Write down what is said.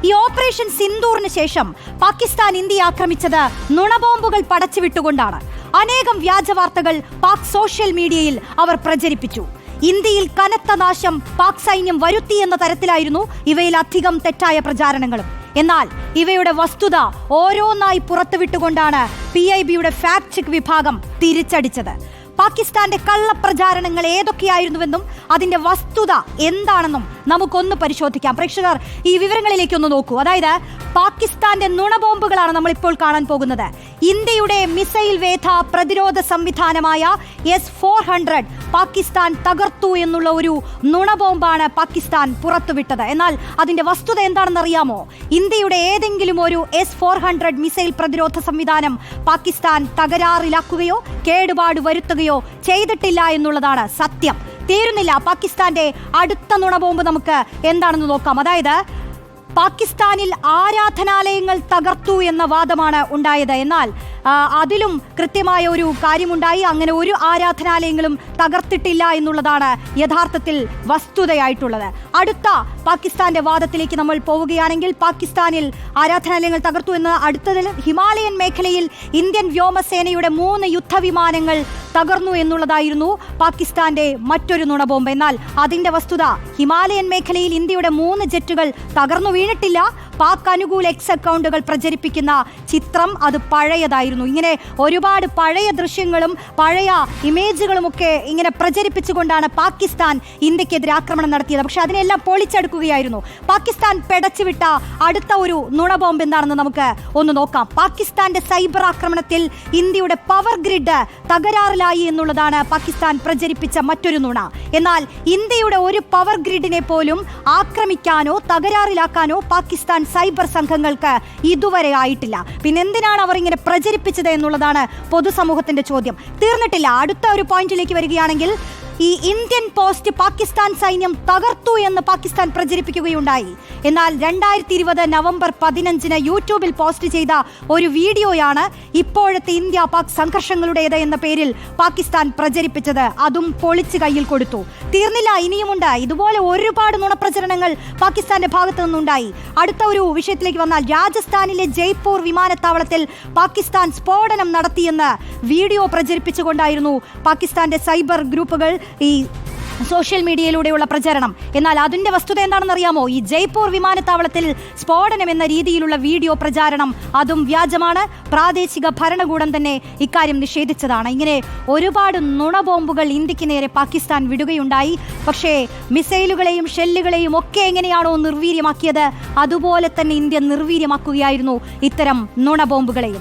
ഈ ഓപ്പറേഷൻ സിന്ദൂറിന് ശേഷം പാകിസ്ഥാൻ ഇന്ത്യയെ ആക്രമിച്ചത് നുണബോംബുകൾ പടച്ചുവിട്ടുകൊണ്ടാണ്. അനേകം വ്യാജവാർത്തകൾ പാക് സോഷ്യൽ മീഡിയയിൽ അവർ പ്രചരിപ്പിച്ചു. ഇന്ത്യയിൽ കനത്ത നാശം പാക് സൈന്യം വരുത്തി എന്ന തരത്തിലായിരുന്നു ഇവയിലധികം തെറ്റായ പ്രചാരണങ്ങളും. എന്നാൽ ഇവയുടെ വസ്തുത ഓരോന്നായി പുറത്തുവിട്ടുകൊണ്ടാണ് PIBയുടെ ഫാക്ട് ചെക്ക് വിഭാഗം തിരിച്ചടിച്ചത്. പാകിസ്ഥാന്റെ കള്ളപ്രചാരണങ്ങൾ ഏതൊക്കെയായിരുന്നുവെന്നും അതിന്റെ വസ്തുത എന്താണെന്നും നമുക്കൊന്ന് പരിശോധിക്കാം. പ്രേക്ഷകർ ഈ വിവരങ്ങളിലേക്കൊന്ന് നോക്കൂ. അതായത് പാകിസ്ഥാന്റെ നുണബോംബുകളാണ് നമ്മളിപ്പോൾ കാണാൻ പോകുന്നത്. ഇന്ത്യയുടെ മിസൈൽ വേധ പ്രതിരോധ സംവിധാനമായ S-400 പാകിസ്ഥാൻ തകർത്തു എന്നുള്ള ഒരു നുണബോംബാണ് പാകിസ്ഥാൻ പുറത്തുവിട്ടത്. എന്നാൽ അതിന്റെ വസ്തുത എന്താണെന്ന് അറിയാമോ? ഇന്ത്യയുടെ ഏതെങ്കിലും ഒരു S-400 മിസൈൽ പ്രതിരോധ സംവിധാനം പാകിസ്ഥാൻ തകരാറിലാക്കുകയോ കേടുപാട് വരുത്തുകയോ ചെയ്തിട്ടില്ല എന്നുള്ളതാണ് സത്യം. തീരുന്നില്ല. പാകിസ്ഥാന്റെ അടുത്ത നുണബോംബ് നമുക്ക് എന്താണെന്ന് നോക്കാം. അതായത് പാകിസ്ഥാനിൽ ആരാധനാലയങ്ങൾ തകർത്തു എന്ന വാദമാണ് ഉണ്ടായത്. എന്നാൽ അതിലും കൃത്യമായ ഒരു കാര്യമുണ്ടായി. അങ്ങനെ ഒരു ആരാധനാലയങ്ങളും തകർത്തിട്ടില്ല എന്നുള്ളതാണ് യഥാർത്ഥത്തിൽ വസ്തുതയായിട്ടുള്ളത്. അടുത്ത പാകിസ്ഥാന്റെ വാദത്തിലേക്ക് നമ്മൾ പോവുകയാണെങ്കിൽ, പാകിസ്ഥാനിൽ ആരാധനാലയങ്ങൾ തകർത്തു എന്ന് അടുത്തതിൽ ഹിമാലയൻ മേഖലയിൽ ഇന്ത്യൻ വ്യോമസേനയുടെ 3 യുദ്ധവിമാനങ്ങൾ തകർന്നു എന്നുള്ളതായിരുന്നു പാകിസ്ഥാന്റെ മറ്റൊരു നുണബോംബ്. എന്നാൽ അതിന്റെ വസ്തുത ഹിമാലയൻ മേഖലയിൽ ഇന്ത്യയുടെ 3 ജെറ്റുകൾ തകർന്നു വീണിട്ടില്ല. പാക് അനുകൂല എക്സ് അക്കൗണ്ടുകൾ പ്രചരിപ്പിക്കുന്ന ചിത്രം അത് പഴയതായിരുന്നു. ഇങ്ങനെ ഒരുപാട് പഴയ ദൃശ്യങ്ങളും പഴയ ഇമേജുകളും ഒക്കെ ഇങ്ങനെ പ്രചരിപ്പിച്ചുകൊണ്ടാണ് പാകിസ്ഥാൻ ഇന്ത്യക്കെതിരെ ആക്രമണം നടത്തിയത്. പക്ഷെ അതിനെല്ലാം പൊളിച്ചെടുക്കുകയായിരുന്നു. പാകിസ്ഥാൻ പെടച്ചുവിട്ട അടുത്ത ഒരു നുണബോംബ് എന്താണെന്ന് നമുക്ക് ഒന്ന് നോക്കാം. പാകിസ്ഥാന്റെ സൈബർ ആക്രമണത്തിൽ ഇന്ത്യയുടെ പവർ ഗ്രിഡ് തകരാറിലായി എന്നുള്ളതാണ് പാകിസ്ഥാൻ പ്രചരിപ്പിച്ച മറ്റൊരു നുണ. എന്നാൽ ഇന്ത്യയുടെ ഒരു പവർ ഗ്രിഡിനെ പോലും ആക്രമിക്കാനോ തകരാറിലാക്കാനോ പാകിസ്ഥാൻ സൈബർ സംഘങ്ങൾക്ക് ഇതുവരെ ആയിട്ടില്ല. പിന്നെ എന്തിനാണ് അവർ ഇങ്ങനെ പ്രചരിപ്പിച്ചത് എന്നുള്ളതാണ് പൊതുസമൂഹത്തിന്റെ ചോദ്യം. തീർന്നിട്ടില്ല. അടുത്ത ഒരു പോയിന്റിലേക്ക് വരികയാണെങ്കിൽ, ഈ ഇന്ത്യൻ പോസ്റ്റ് പാകിസ്ഥാൻ സൈന്യം തകർത്തു എന്ന് പാകിസ്ഥാൻ പ്രചരിപ്പിക്കുകയുണ്ടായി. എന്നാൽ 2020 നവംബർ 15 യൂട്യൂബിൽ പോസ്റ്റ് ചെയ്ത ഒരു വീഡിയോയാണ് ഇപ്പോഴത്തെ ഇന്ത്യ പാക് സംഘർഷങ്ങളുടേത് എന്ന പേരിൽ പാകിസ്ഥാൻ പ്രചരിപ്പിച്ചത്. അതും പൊളിച്ച് കയ്യിൽ കൊടുത്തു. തീർന്നില്ല, ഇനിയുമുണ്ട്. ഇതുപോലെ ഒരുപാട് നുണപ്രചരണങ്ങൾ പാകിസ്ഥാന്റെ ഭാഗത്തു നിന്നുണ്ടായി. അടുത്ത ഒരു വിഷയത്തിലേക്ക് വന്നാൽ, രാജസ്ഥാനിലെ ജയ്പൂർ വിമാനത്താവളത്തിൽ പാകിസ്ഥാൻ സ്ഫോടനം നടത്തിയെന്ന് വീഡിയോ പ്രചരിപ്പിച്ചുകൊണ്ടായിരുന്നു പാകിസ്ഥാന്റെ സൈബർ ഗ്രൂപ്പുകൾ ഈ സോഷ്യൽ മീഡിയയിലൂടെയുള്ള പ്രചരണം. എന്നാൽ അതിന്റെ വസ്തുത എന്താണെന്ന് അറിയാമോ? ഈ ജയ്പൂർ വിമാനത്താവളത്തിൽ സ്ഫോടനം എന്ന രീതിയിലുള്ള വീഡിയോ പ്രചാരണം അതും വ്യാജമാണ്. പ്രാദേശിക ഭരണകൂടം തന്നെ ഇക്കാര്യം നിഷേധിച്ചതാണ്. ഇങ്ങനെ ഒരുപാട് നുണബോംബുകൾ ഇന്ത്യക്ക് നേരെ പാകിസ്ഥാൻ വിടുകയുണ്ടായി. പക്ഷേ മിസൈലുകളെയും ഷെല്ലുകളെയും ഒക്കെ എങ്ങനെയാണോ നിർവീര്യമാക്കിയത്, അതുപോലെ തന്നെ ഇന്ത്യ നിർവീര്യമാക്കുകയായിരുന്നു ഇത്തരം നുണബോംബുകളെയും.